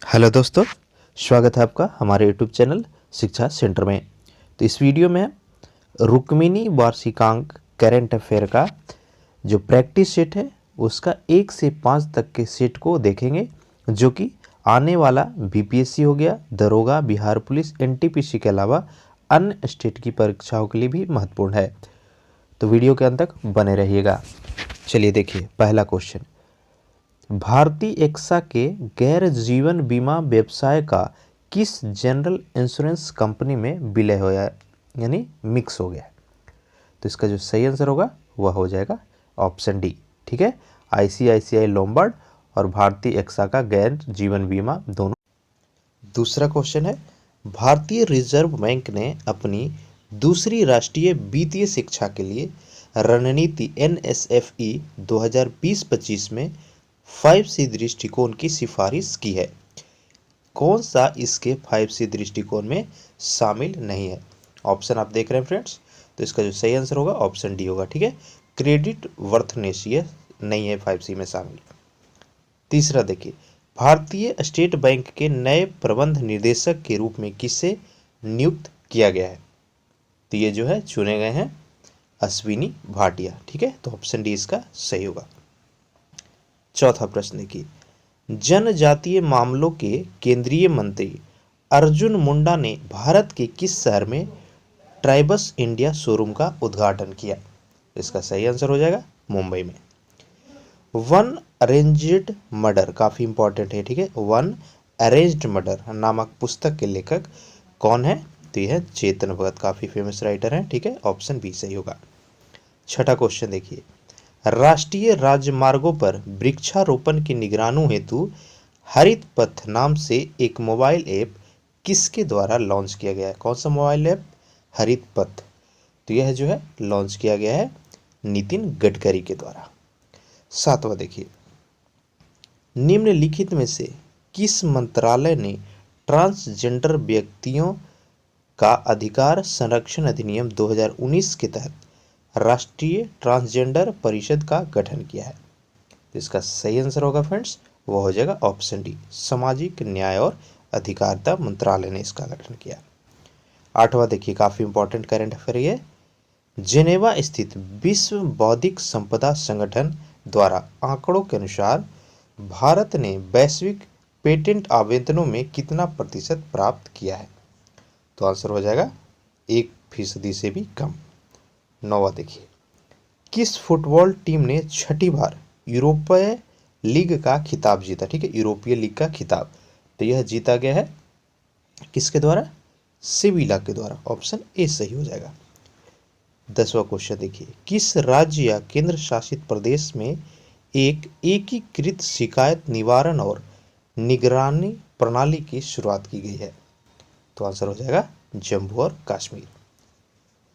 Hello दोस्तों, स्वागत है आपका हमारे यूट्यूब चैनल शिक्षा सेंटर में। तो इस वीडियो में रुक्मिणी वार्षिकांक करेंट अफेयर का जो प्रैक्टिस सेट है उसका 1 से 5 तक के सेट को देखेंगे, जो कि आने वाला बीपीएससी हो गया, दरोगा, बिहार पुलिस, एनटीपीसी के अलावा अन्य स्टेट की परीक्षाओं के लिए भी महत्वपूर्ण है। तो वीडियो के अंत तक बने रहिएगा। चलिए देखिए, पहला क्वेश्चन, भारतीय एक्सा के गैर जीवन बीमा व्यवसाय का किस जनरल इंश्योरेंस कंपनी में विलय होया यानी मिक्स हो गया है? तो इसका जो सही आंसर होगा वह हो जाएगा ऑप्शन डी। ठीक है, आईसीआईसीआई लोम्बार्ड और भारतीय एक्सा का गैर जीवन बीमा दोनों। दूसरा क्वेश्चन है, भारतीय रिजर्व बैंक ने अपनी दूसरी राष्ट्रीय वित्तीय शिक्षा के लिए रणनीति NSFE 2020-25 में 5C दृष्टिकोण की सिफारिश की है। कौन सा इसके 5C दृष्टिकोण में शामिल नहीं है? ऑप्शन आप देख रहे हैं फ्रेंड्स, तो इसका जो सही आंसर होगा ऑप्शन डी होगा। ठीक है, क्रेडिट वर्थनेस ये नहीं है 5C में शामिल। तीसरा देखिए, भारतीय स्टेट बैंक के नए प्रबंध निदेशक के रूप में किसे नियुक्त किया गया है? तो ये जो है चुने गए हैं अश्विनी भाटिया। ठीक है, तो ऑप्शन डी इसका सही होगा। चौथा प्रश्न देखिए, जनजातीय मामलों के केंद्रीय मंत्री अर्जुन मुंडा ने भारत के किस शहर में ट्राइबस इंडिया शोरूम का उद्घाटन किया? इसका सही आंसर हो जाएगा मुंबई में। वन अरेंज्ड मर्डर काफी इंपॉर्टेंट है। ठीक है, वन अरेंज्ड मर्डर नामक पुस्तक के लेखक कौन है? तो यह है चेतन भगत, काफी फेमस राइटर हैं। ठीक है, ऑप्शन बी सही होगा। छठा क्वेश्चन देखिए, राष्ट्रीय राजमार्गों पर वृक्षारोपण की निगरानी हेतु हरित पथ नाम से एक मोबाइल ऐप किसके द्वारा लॉन्च किया गया है? कौन सा मोबाइल ऐप? हरित पथ। तो यह जो है लॉन्च किया गया है नितिन गडकरी के द्वारा। सातवां देखिए, निम्नलिखित में से किस मंत्रालय ने ट्रांसजेंडर व्यक्तियों का अधिकार संरक्षण अधिनियम 2019 के तहत राष्ट्रीय ट्रांसजेंडर परिषद का गठन किया है? तो इसका सही आंसर होगा फ्रेंड्स, वो हो जाएगा ऑप्शन डी, सामाजिक न्याय और अधिकारिता मंत्रालय ने इसका गठन किया। आठवां देखिए, काफी इंपॉर्टेंट करंट अफेयर ये, जेनेवा स्थित विश्व बौद्धिक संपदा संगठन द्वारा आंकड़ों के अनुसार भारत ने वैश्विक पेटेंट आवेदनों में कितना प्रतिशत प्राप्त किया है? तो आंसर हो जाएगा 1% से भी कम। नौवां देखिए, किस फुटबॉल टीम ने छठी बार यूरोपीय लीग का खिताब जीता? ठीक है, यूरोपीय लीग का खिताब, तो यह जीता गया है किसके द्वारा? सेविला के द्वारा। ऑप्शन ए सही हो जाएगा। 10वां क्वेश्चन देखिए, किस राज्य या केंद्र शासित प्रदेश में एक एकीकृत शिकायत निवारण और निगरानी प्रणाली की शुरुआत की गई है? तो आंसर हो जाएगा जम्मू और कश्मीर।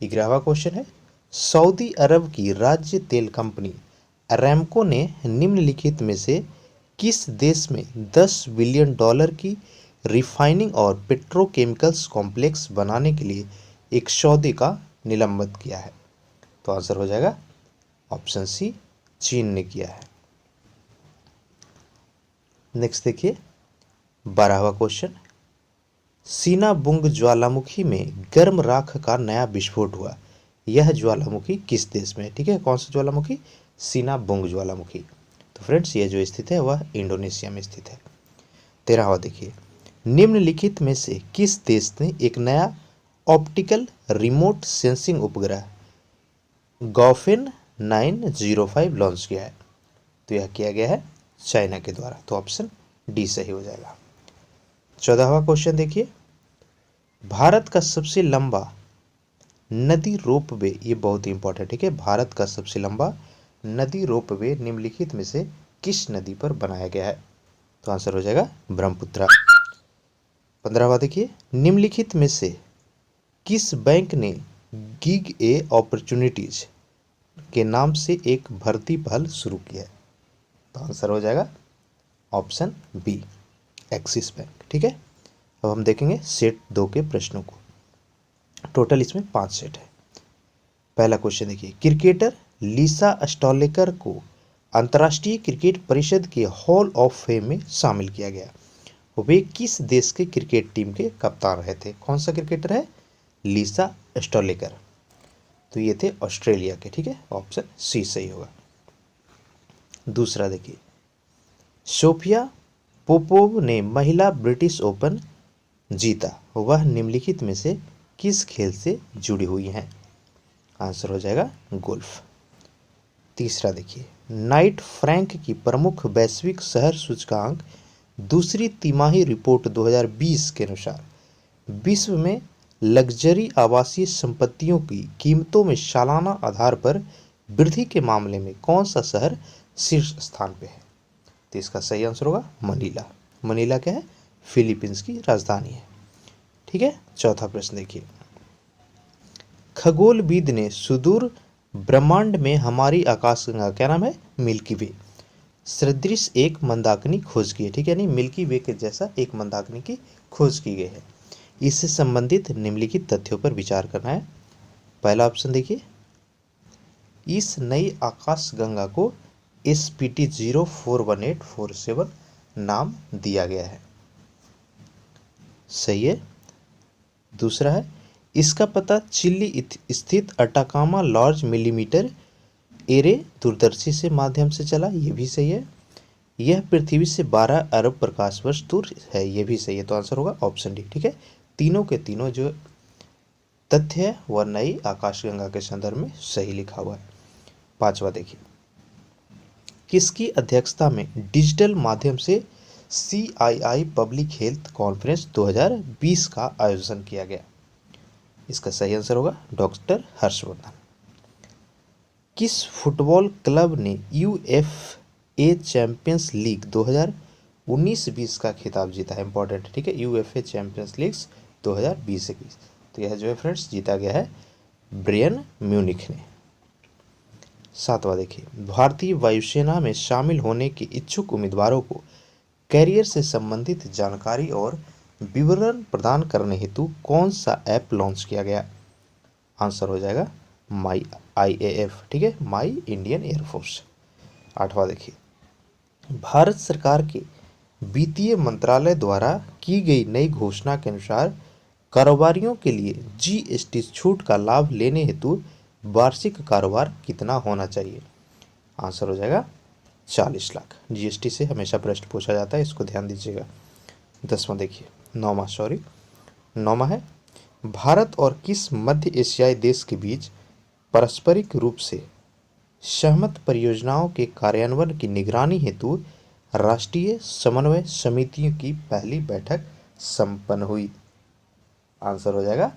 11वां क्वेश्चन है, सऊदी अरब की राज्य तेल कंपनी अराम्को ने निम्नलिखित में से किस देश में $10 बिलियन की रिफाइनिंग और पेट्रोकेमिकल्स कॉम्प्लेक्स बनाने के लिए एक सौदे का निलंबित किया है? तो आंसर हो जाएगा ऑप्शन सी, चीन ने किया है। नेक्स्ट देखिए, 12वां क्वेश्चन, सीनाबुंग ज्वालामुखी में गर्म राख का नया विस्फोट हुआ, यह ज्वालामुखी किस देश में है? ठीक है, कौन सा ज्वालामुखी? सीनाबुंग ज्वालामुखी। तो फ्रेंड्स ये जो स्थित है वह इंडोनेशिया में स्थित है। 13वां देखिए, निम्नलिखित में से किस देश ने एक नया ऑप्टिकल रिमोट सेंसिंग उपग्रह गॉफिन 905 लॉन्च किया है? तो यह किया गया है चाइना के द्वारा। तो ऑप्शन डी सही हो जाएगा। 14वां क्वेश्चन देखिए, भारत का सबसे लंबा नदी रोपवे, ये बहुत ही इंपॉर्टेंट है कि भारत का सबसे लंबा नदी रोपवे निम्नलिखित में से किस नदी पर बनाया गया है? तो आंसर हो जाएगा ब्रह्मपुत्रा। 15वां देखिए, निम्नलिखित में से किस बैंक ने गिग ए अपॉर्चुनिटीज के नाम से एक भर्ती पहल शुरू की है? तो आंसर हो जाएगा ऑप्शन बी, एक्सिस बैंक। ठीक है, अब हम देखेंगे सेट 2 के प्रश्नों को। टोटल इसमें 5 सेट है। पहला क्वेश्चन देखिए, क्रिकेटर लिसा स्टॉलेकर को अंतर्राष्ट्रीय क्रिकेट परिषद के हॉल ऑफ फेम में शामिल किया गया, वे किस देश के क्रिकेट टीम के कप्तान रहे थे? कौन सा क्रिकेटर है? लीसा स्टोलिकर। तो ये थे ऑस्ट्रेलिया के, ठीक है, ऑप्शन सी सही होगा। दूसरा देखिए, सोफिया पोपोव ने महिला ब्रिटिश ओपन जीता, वह निम्नलिखित में से किस खेल से जुड़ी हुई हैं? आंसर हो जाएगा गोल्फ। तीसरा देखिए, नाइट फ्रैंक की प्रमुख वैश्विक शहर सूचकांक दूसरी तिमाही रिपोर्ट 2020 के अनुसार विश्व में लग्जरी आवासीय संपत्तियों की कीमतों में सालाना आधार पर वृद्धि के मामले में कौन सा शहर शीर्ष स्थान पे है? तो इसका सही आंसर होगा मनीला। मनीला क्या है? फिलीपींस की राजधानी है, ठीक है। चौथा प्रश्न देखिए, खगोलविद ने सुदूर ब्रह्मांड में हमारी आकाशगंगा, क्या नाम है? मिल्की वे सदृश एक मंदाकिनी खोज की है, ठीक है, नहीं मिल्की वे के जैसा एक मंदाकिनी की खोज की गई है। इससे संबंधित निम्नलिखित तथ्यों पर विचार करना है। पहला ऑप्शन देखिए, इस नई आकाशगंगा को SPT 041847 नाम दिया गया है, सही है। दूसरा है, इसका पता चिली स्थित अटाकामा लार्ज मिलीमीटर एरे दूरदर्शी से माध्यम से चला, ये भी सही है। यह पृथ्वी से 12 अरब प्रकाश वर्ष दूर है, ये भी सही है। तो आंसर होगा ऑप्शन डी, ठीक है। तीनों के तीनों जो तथ्य है वह नई आकाशगंगा के संदर्भ में सही लिखा हुआ है। पांचवा देखिए, किसकी अध्यक्षता में डिजिटल माध्यम से CII पब्लिक हेल्थ कॉन्फ्रेंस 2020 का आयोजन किया गया? इसका सही आंसर होगा डॉक्टर हर्षवर्धन। किस फुटबॉल क्लब ने UFA चैंपियंस लीग 2019-20 का खिताब जीता है? इंपॉर्टेंट, ठीक है, UFA चैंपियंस लीग 2020-21। तो यह जो है फ्रेंड्स जीता गया है बायर्न म्यूनिख ने। सातवां देखिए, भारतीय वायुसेना में शामिल होने के इच्छुक उम्मीदवारों को कैरियर से संबंधित जानकारी और विवरण प्रदान करने हेतु कौन सा ऐप लॉन्च किया गया? आंसर हो जाएगा माई IAF, ठीक है, माई इंडियन एयरफोर्स। आठवां देखिए, भारत सरकार के वित्तीय मंत्रालय द्वारा की गई नई घोषणा के अनुसार कारोबारियों के लिए GST छूट का लाभ लेने हेतु वार्षिक कारोबार कितना होना चाहिए? आंसर हो जाएगा 40 लाख। GST से हमेशा प्रश्न पूछा जाता है, इसको ध्यान दीजिएगा। 10वां देखिए, 9वां है, भारत और किस मध्य एशियाई देश के बीच पारस्परिक रूप से सहमत परियोजनाओं के कार्यान्वयन की निगरानी हेतु राष्ट्रीय समन्वय समितियों की पहली बैठक संपन्न हुई? आंसर हो जाएगा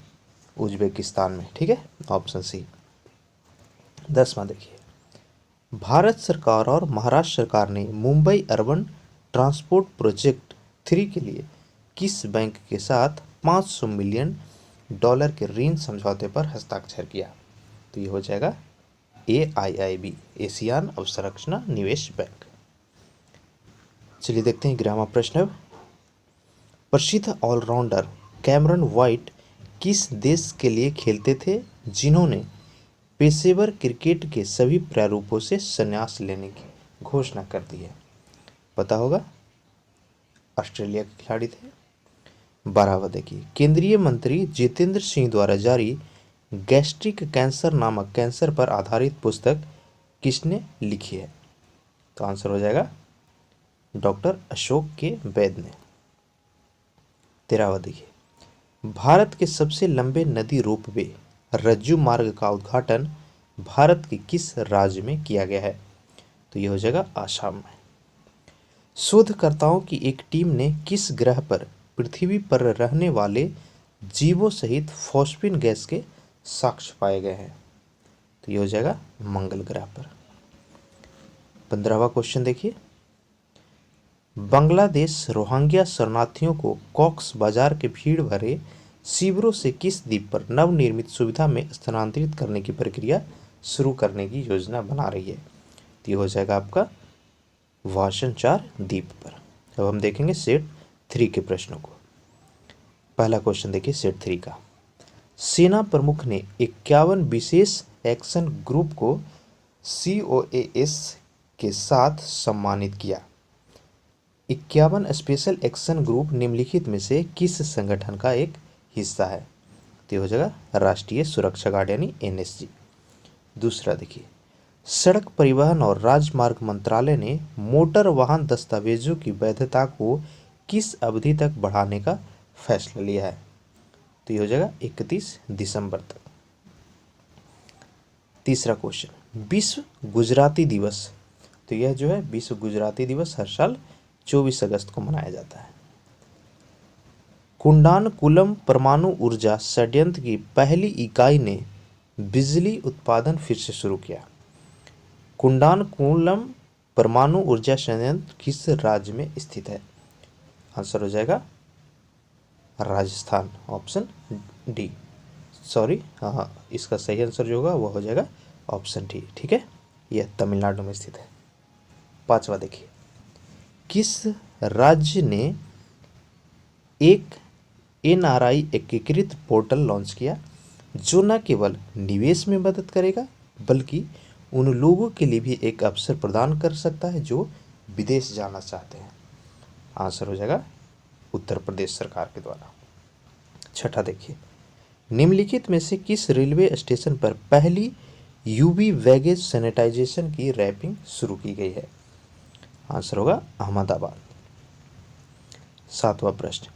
उज्बेकिस्तान में, ठीक है, ऑप्शन सी। 10वां देखिए, भारत सरकार और महाराष्ट्र सरकार ने मुंबई अर्बन ट्रांसपोर्ट प्रोजेक्ट 3 के लिए किस बैंक के साथ $500 मिलियन के ऋण समझौते पर हस्ताक्षर किया? तो ये हो जाएगा AIIB, एशियान अवसंरचना निवेश बैंक। चलिए देखते हैं 11वां प्रश्न। प्रसिद्ध ऑलराउंडर कैमरन व्हाइट किस देश के लिए खेलते थे जिन्होंने पेशेवर क्रिकेट के सभी प्रारूपों से संन्यास लेने की घोषणा कर दी है? पता होगा, ऑस्ट्रेलिया के खिलाड़ी थे। 12वां देखिए, केंद्रीय मंत्री जितेंद्र सिंह द्वारा जारी गैस्ट्रिक कैंसर नामक कैंसर पर आधारित पुस्तक किसने लिखी है? तो आंसर हो जाएगा डॉक्टर अशोक के वैद्य ने। 13वां देखिए, भारत के सबसे लंबे नदी रोपवे रज्जू मार्ग का उद्घाटन भारत के किस राज्य में किया गया है? तो यह हो जाएगा आसाम में। शोधकर्ताओं की एक टीम ने किस ग्रह पर पृथ्वी पर रहने वाले जीवों सहित फॉस्फीन गैस के साक्ष्य पाए गए हैं? तो यह हो जाएगा मंगल ग्रह पर। 15वां क्वेश्चन देखिए, बांग्लादेश रोहिंग्या शरणार्थियों को कॉक्स बाजार के भीड़ भरे शिविरों से किस द्वीप पर नवनिर्मित सुविधा में स्थानांतरित करने की प्रक्रिया शुरू करने की योजना बना रही है? तो ये हो जाएगा आपका वाशन 4 द्वीप पर। अब हम देखेंगे सेट 3 के प्रश्नों को। पहला क्वेश्चन देखिए सेट 3 का, सेना प्रमुख ने 51 विशेष एक्शन ग्रुप को COAS के साथ सम्मानित किया। 51 स्पेशल एक्शन ग्रुप निम्नलिखित में से किस संगठन का एक हिस्सा है? तो ये हो जाएगा राष्ट्रीय सुरक्षा गार्ड यानी एनएसजी। दूसरा देखिए, सड़क परिवहन और राजमार्ग मंत्रालय ने मोटर वाहन दस्तावेजों की वैधता को किस अवधि तक बढ़ाने का फैसला लिया है? तो ये हो जाएगा 31 दिसंबर तक। तीसरा क्वेश्चन, विश्व गुजराती दिवस, तो यह जो है विश्व गुजराती दिवस हर साल 24 अगस्त को मनाया जाता है। कुंडानकुलम परमाणु ऊर्जा संयंत्र की पहली इकाई ने बिजली उत्पादन फिर से शुरू किया। कुंडानकुलम परमाणु ऊर्जा संयंत्र किस राज्य में स्थित है? आंसर हो जाएगा राजस्थान, ऑप्शन डी। सॉरी, हाँ, इसका सही आंसर जो होगा वह हो जाएगा ऑप्शन डी। ठीक है, यह तमिलनाडु में स्थित है। पांचवा देखिए, किस राज्य ने एक एनआरआई एकीकृत पोर्टल लॉन्च किया जो न केवल निवेश में मदद करेगा बल्कि उन लोगों के लिए भी एक अवसर प्रदान कर सकता है जो विदेश जाना चाहते हैं? आंसर हो जाएगा उत्तर प्रदेश सरकार के द्वारा। छठा देखिए, निम्नलिखित में से किस रेलवे स्टेशन पर पहली यूवी बैगेज सैनिटाइजेशन की रैपिंग शुरू की गई है? आंसर होगा अहमदाबाद। सातवां प्रश्न,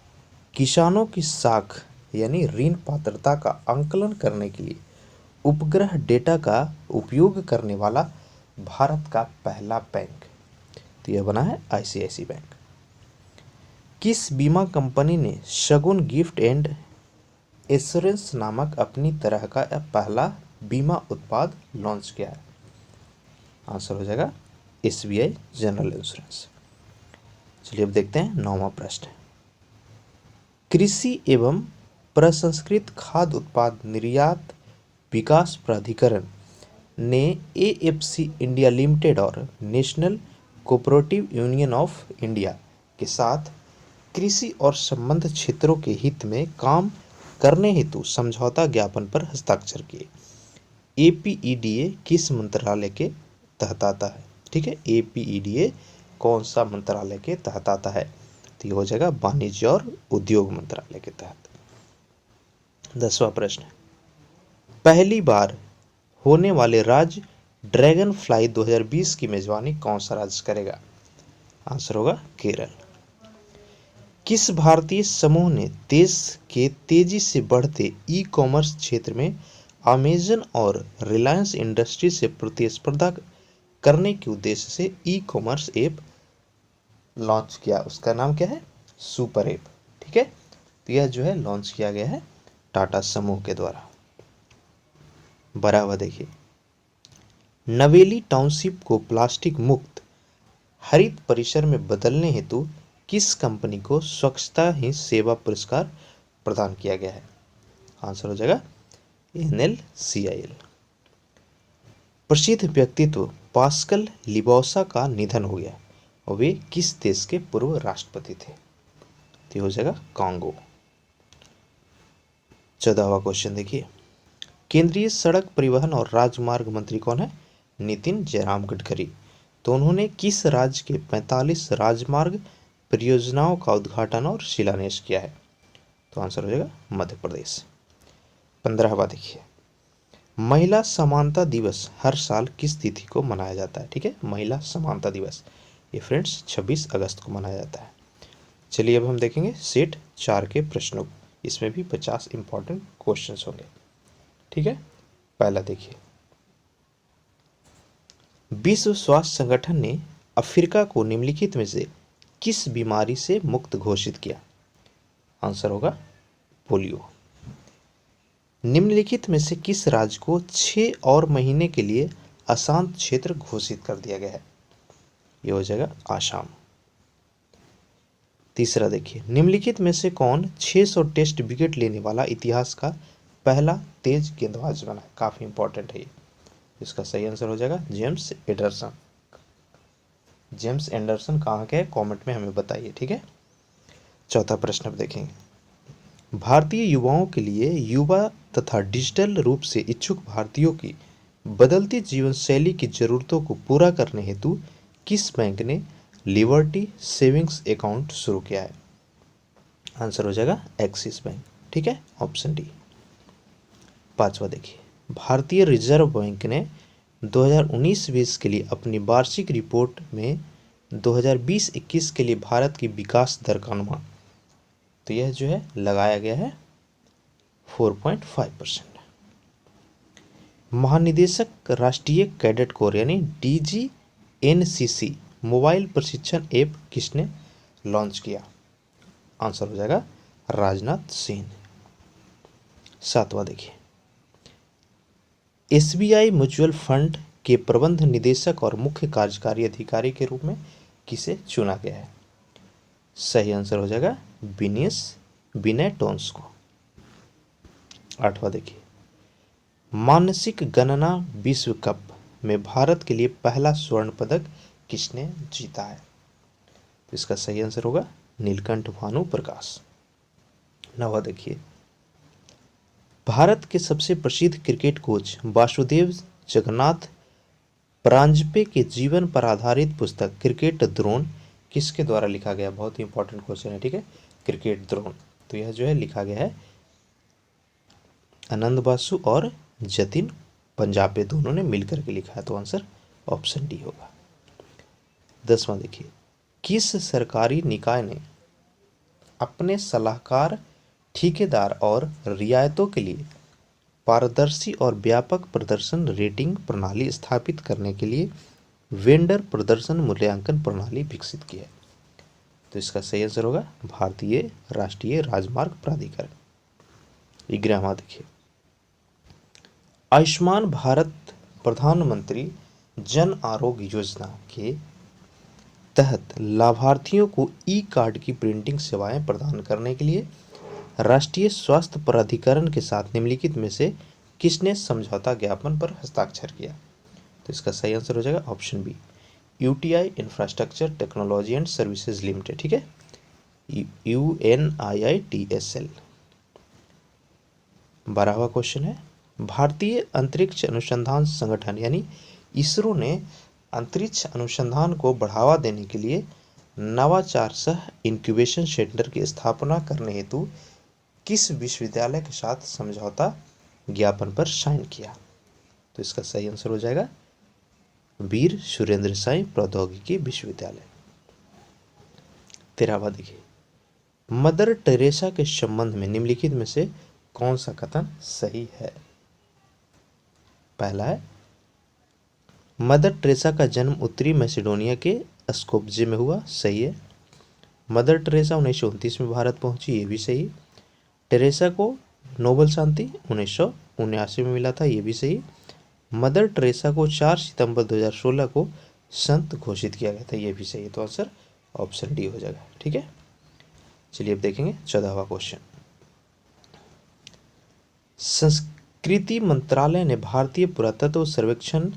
किसानों की साख यानी ऋण पात्रता का आंकलन करने के लिए उपग्रह डेटा का उपयोग करने वाला भारत का पहला बैंक, तो यह बना है आईसीआईसी बैंक। किस बीमा कंपनी ने शगुन गिफ्ट एंड एश्योरेंस नामक अपनी तरह का पहला बीमा उत्पाद लॉन्च किया है? आंसर हो जाएगा एसबीआई जनरल इंश्योरेंस। चलिए अब देखते हैं नौवां प्रश्न। कृषि एवं प्रसंस्कृत खाद्य उत्पाद निर्यात विकास प्राधिकरण ने एएफसी इंडिया लिमिटेड और national cooperative union of India के साथ कृषि और संबद्ध क्षेत्रों के हित में काम करने हेतु समझौता ज्ञापन पर हस्ताक्षर किए। एपीईडीए किस मंत्रालय के तहत आता है? ठीक है, एपीईडीए कौन सा मंत्रालय के तहत आता है? तो ये हो जाएगा वाणिज्य और उद्योग मंत्रालय के तहत। 10वां प्रश्न, पहली बार होने वाले राज्य ड्रैगन फ्लाई 2020 की मेजबानी कौन सा राज्य करेगा? आंसर होगा केरल। किस भारतीय समूह ने देश के तेजी से बढ़ते ई कॉमर्स क्षेत्र में अमेजन और रिलायंस इंडस्ट्री से प्रतिस्पर्धा करने के उद्देश्य से ई कॉमर्स ऐप लॉन्च किया? उसका नाम क्या है? Super app. ठीक है, तो यह जो है लॉन्च किया गया है टाटा समूह के द्वारा। 12वां देखिए, नवेली टाउनशिप को प्लास्टिक मुक्त हरित परिसर में बदलने हेतु किस कंपनी को स्वच्छता ही सेवा पुरस्कार प्रदान किया गया है? आंसर हो जाएगा एनएलसीआईएल। प्रसिद्ध व्यक्तित्व पास्कल लिबौसा का निधन हो गया और वे किस देश के पूर्व राष्ट्रपति थे? तो हो जाएगा कांगो। 14वां क्वेश्चन देखिए, केंद्रीय सड़क परिवहन और राजमार्ग मंत्री कौन है? नितिन जयराम गडकरी। तो उन्होंने किस राज्य के 45 राजमार्ग परियोजनाओं का उद्घाटन और शिलान्यास किया है? तो आंसर हो जाएगा मध्य प्रदेश। 15वां देखिए, महिला समानता दिवस हर साल किस तिथि को मनाया जाता है? ठीक है, महिला समानता दिवस ये फ्रेंड्स 26 अगस्त को मनाया जाता है। चलिए अब हम देखेंगे सेट 4 के प्रश्नों को, इसमें भी 50 इंपॉर्टेंट क्वेश्चंस होंगे। ठीक है, पहला देखिए, विश्व स्वास्थ्य संगठन ने अफ्रीका को निम्नलिखित में से किस बीमारी से मुक्त घोषित किया? आंसर होगा पोलियो। निम्नलिखित में से किस राज्य को 6 और महीने के लिए अशांत क्षेत्र घोषित कर दिया गया है? ये हो जाएगा आसाम। तीसरा देखिए, निम्नलिखित में से कौन 600 टेस्ट विकेट लेने वाला इतिहास का पहला तेज गेंदबाज बना है? काफी इंपॉर्टेंट है ये। इसका सही आंसर हो जाएगा जेम्स एंडरसन। जेम्स एंडरसन कहाँ के है? कमेंट में हमें बताइए। ठीक है, चौथा प्रश्न अब देखेंगे, भारतीय युवाओं के लिए युवा तथा डिजिटल रूप से इच्छुक भारतीयों की बदलती जीवन शैली की जरूरतों को पूरा करने हेतु किस बैंक ने लिबर्टी सेविंग्स अकाउंट शुरू किया है? आंसर हो जाएगा एक्सिस बैंक। ठीक है, ऑप्शन डी। पांचवा देखिए, भारतीय रिजर्व बैंक ने 2019-20 के लिए अपनी वार्षिक रिपोर्ट में 2020-21 के लिए भारत की विकास दर का अनुमान, तो यह जो है लगाया गया है 4.5%। महानिदेशक राष्ट्रीय कैडेट कोर यानी DGNCC मोबाइल प्रशिक्षण ऐप किसने लॉन्च किया? आंसर हो जाएगा राजनाथ सिंह। सातवां देखिए, SBI म्यूचुअल फंड के प्रबंध निदेशक और मुख्य कार्यकारी अधिकारी के रूप में किसे चुना गया है? सही आंसर हो जाएगा विनय टोन्स को। आठवां देखिए, मानसिक गणना विश्व कप में भारत के लिए पहला स्वर्ण पदक किसने जीता है? तो इसका सही आंसर होगा नीलकंठ भानु प्रकाश। नवा देखिए, भारत के सबसे प्रसिद्ध क्रिकेट कोच वासुदेव जगन्नाथ परांजपे के जीवन पर आधारित पुस्तक क्रिकेट द्रोण किसके द्वारा लिखा गया? बहुत ही इंपॉर्टेंट क्वेश्चन है। ठीक है, क्रिकेट द्रोण, तो यह जो है लिखा गया है आनंद बासु और जतिन पंजाबे, दोनों ने मिलकर के लिखा है, तो आंसर ऑप्शन डी होगा। 10वां देखिए, किस सरकारी निकाय ने अपने सलाहकार, ठेकेदार और रियायतों के लिए पारदर्शी और व्यापक प्रदर्शन रेटिंग प्रणाली स्थापित करने के लिए वेंडर प्रदर्शन मूल्यांकन प्रणाली विकसित की है? तो इसका सही आंसर होगा भारतीय राष्ट्रीय राजमार्ग प्राधिकरण। 11वां देखिए, आयुष्मान भारत प्रधानमंत्री जन आरोग्य योजना के तहत लाभार्थियों को ई कार्ड की प्रिंटिंग सेवाएं प्रदान करने के लिए राष्ट्रीय स्वास्थ्य प्राधिकरण के साथ निम्नलिखित में से किसने समझौता ज्ञापन पर हस्ताक्षर किया? तो इसका सही आंसर हो जाएगा option B, UTI infrastructure technology and services limited. ठीक है, UNIITSL। 12वां क्वेश्चन है, भारतीय अंतरिक्ष अनुसंधान संगठन यानी इसरो ने अंतरिक्ष अनुसंधान को बढ़ावा देने के लिए नवाचार सह इंक्यूबेशन सेंटर की स्थापना करने हेतु किस विश्वविद्यालय के साथ समझौता ज्ञापन पर साइन किया? तो इसका सही आंसर हो जाएगा वीर सुरेंद्र साई प्रौद्योगिकी विश्वविद्यालय। 13वां देखिए, मदर टेरेसा के संबंध में निम्नलिखित में से कौन सा कथन सही है? पहला है, मदर टेरेसा का जन्म उत्तरी मैसेडोनिया के स्कोप्जे में हुआ, सही है। मदर टेरेसा 1929 में भारत पहुंची, ये भी सही। टेरेसा को नोबेल शांति 1979 में मिला था, ये भी सही। मदर टेरेसा को 4 सितंबर 2016 को संत घोषित किया गया था, ये भी सही है, तो आंसर ऑप्शन डी हो जाएगा। ठीक है, चलिए अब देखेंगे 14वां क्वेश्चन। संस्कृति मंत्रालय ने भारतीय पुरातत्व सर्वेक्षण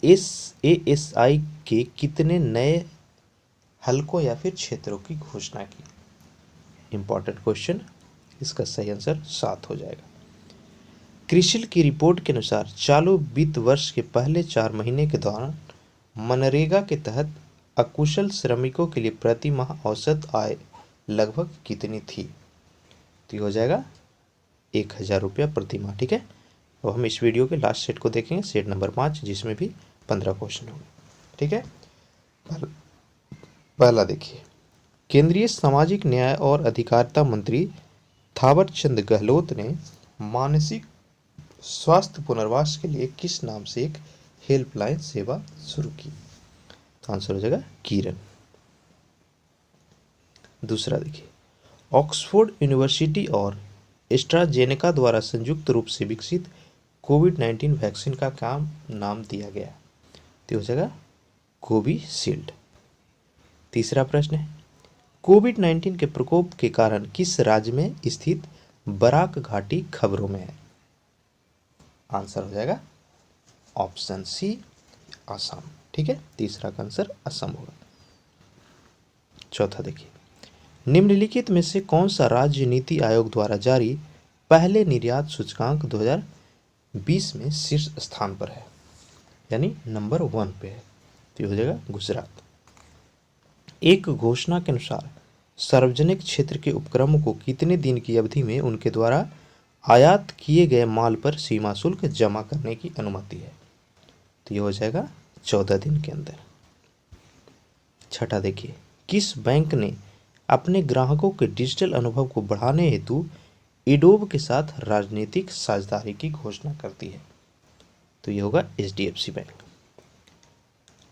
ASI के कितने नए हलकों या फिर क्षेत्रों की घोषणा की? इंपॉर्टेंट क्वेश्चन, इसका सही आंसर 7 हो जाएगा। क्रिसिल की रिपोर्ट के अनुसार चालू वित्त वर्ष के पहले 4 महीने के दौरान मनरेगा के तहत अकुशल श्रमिकों के लिए प्रति माह औसत आय लगभग कितनी थी? तो ये हो जाएगा 1000 रुपया प्रति माह। ठीक है, अब हम इस वीडियो के लास्ट सेट को देखेंगे, सेट नंबर 5, जिसमें भी 15 क्वेश्चन होंगे। ठीक है, पहला देखिए, केंद्रीय सामाजिक न्याय और अधिकारिता मंत्री थावरचंद गहलोत ने मानसिक स्वास्थ्य पुनर्वास के लिए किस नाम से एक हेल्पलाइन सेवा शुरू की? तो आंसर हो जाएगा किरण। दूसरा देखिए, ऑक्सफोर्ड यूनिवर्सिटी और एस्ट्राजेनेका द्वारा संयुक्त रूप से विकसित कोविड-19 वैक्सीन का क्या नाम दिया गया? तो हो जाएगा कोविशील्ड। तीसरा प्रश्न है, कोविड-19 के प्रकोप के कारण किस राज्य में स्थित बराक घाटी खबरों में है? आंसर हो जाएगा ऑप्शन सी, असम। ठीक है, तीसरा का आंसर असम होगा। चौथा देखिए, निम्नलिखित में से कौन सा राज्य नीति आयोग द्वारा जारी पहले निर्यात सूचकांक 2020 में शीर्ष स्थान पर है, यानी नंबर 1 पे है? तो ये हो जाएगा गुजरात। एक घोषणा के अनुसार सार्वजनिक क्षेत्र के उपक्रमों को कितने दिन की अवधि में उनके द्वारा आयात किए गए माल पर सीमा शुल्क जमा करने की अनुमति है? तो ये हो जाएगा 14 दिन के अंदर। छठा देखिए, किस बैंक ने अपने ग्राहकों के डिजिटल अनुभव को बढ़ाने हेतु एडोब के साथ राजनीतिक साझेदारी की घोषणा करती है? तो ये होगा HDFC बैंक।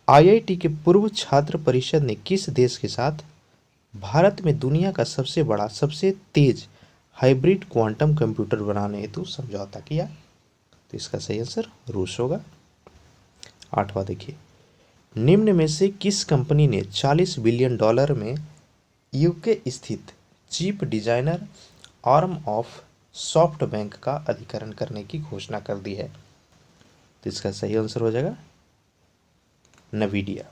IIT के पूर्व छात्र परिषद ने किस देश के साथ भारत में दुनिया का सबसे बड़ा सबसे तेज हाइब्रिड क्वांटम कंप्यूटर बनाने हेतु समझौता किया? तो इसका सही आंसर रूस होगा। आठवां देखिए, निम्न में से किस कंपनी ने $40 बिलियन में यूके स्थित chief designer arm of soft bank का अधिग्रहण करने की घोषणा कर दी है? तो इसका सही आंसर हो जाएगा नवीडिया।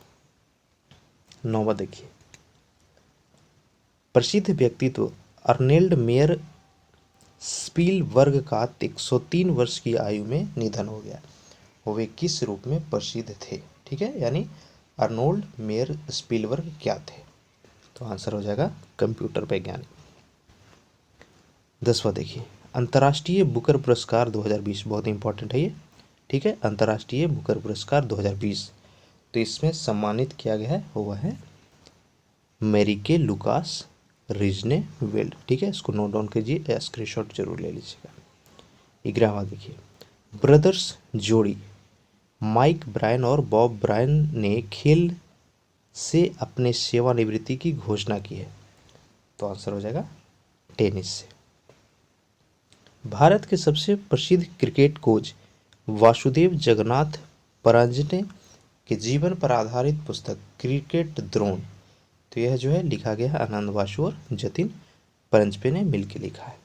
नौवां देखिए, प्रसिद्ध व्यक्तित्व अर्नेल्ड मेयर स्पीलबर्ग का 103 वर्ष की आयु में निधन हो गया। वे किस रूप में प्रसिद्ध थे? ठीक है, यानी अर्नोल्ड मेयर स्पीलबर्ग क्या थे? तो आंसर हो जाएगा कंप्यूटर वैज्ञानिक। 10वां देखिए, अंतर्राष्ट्रीय बुकर पुरस्कार 2020 बहुत इंपॉर्टेंट है ये। ठीक है, अंतर्राष्ट्रीय बुकर पुरस्कार 2020, तो इसमें सम्मानित किया गया है हुआ है मेरिके लुकास रिजने वेल्ड। ठीक है, इसको नोट डाउन कीजिए, स्क्रीनशॉट जरूर ले लीजिएगा। 11वां देखिए, ब्रदर्स जोड़ी माइक ब्रायन और बॉब ब्रायन ने खेल से अपने सेवानिवृत्ति की घोषणा की है? तो आंसर हो जाएगा टेनिस से। भारत के सबसे प्रसिद्ध क्रिकेट कोच वासुदेव जगन्नाथ परांजने के जीवन पर आधारित पुस्तक क्रिकेट द्रोण, तो यह जो है लिखा गया है आनंद वासु और जतिन परंजपे ने मिलकर लिखा है।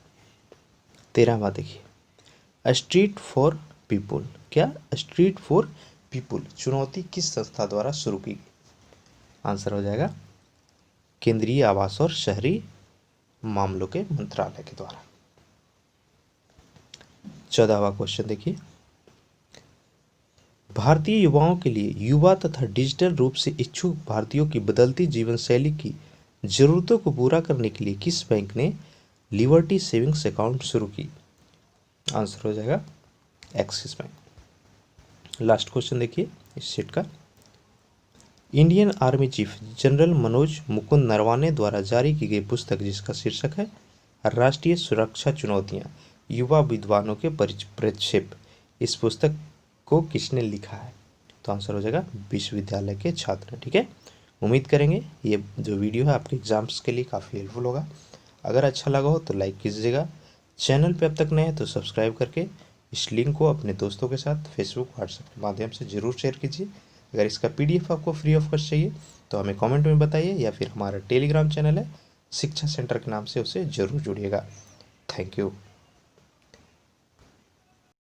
13वां देखिए, स्ट्रीट फॉर पीपुल, क्या स्ट्रीट फॉर पीपुल चुनौती किस संस्था द्वारा शुरू की गई? आंसर हो जाएगा केंद्रीय आवास और शहरी मामलों के मंत्रालय के द्वारा। 14वां क्वेश्चन देखिए, भारतीय युवाओं के लिए युवा तथा डिजिटल रूप से इच्छुक भारतीयों की बदलती जीवन शैली की जरूरतों को पूरा करने के लिए किस बैंक ने लिबर्टी सेविंग्स अकाउंट शुरू की? आंसर हो जाएगा एक्सिस बैंक। लास्ट क्वेश्चन देखिए इस सेट का, Indian army chief general Manoj Mukund Naravane द्वारा जारी की गई पुस्तक जिसका शीर्षक है राष्ट्रीय सुरक्षा चुनौतियां युवा विद्वानों के परिप्रेक्षेप, इस पुस्तक को किसने लिखा है? तो आंसर हो जाएगा विश्वविद्यालय के छात्र। ठीक है, उम्मीद करेंगे ये जो वीडियो है आपके एग्जाम्स के लिए काफ़ी हेल्पफुल होगा। अगर अच्छा लगा हो तो लाइक कीजिएगा, चैनल पे अब तक नए हैं तो सब्सक्राइब करके इस लिंक को अपने दोस्तों के साथ फेसबुक व्हाट्सएप के माध्यम से ज़रूर शेयर कीजिए। अगर इसका PDF आपको फ्री ऑफ कॉस्ट चाहिए तो हमें कमेंट में बताइए, या फिर हमारा टेलीग्राम चैनल है शिक्षा सेंटर के नाम से, उसे ज़रूर जुड़िएगा। Thank you.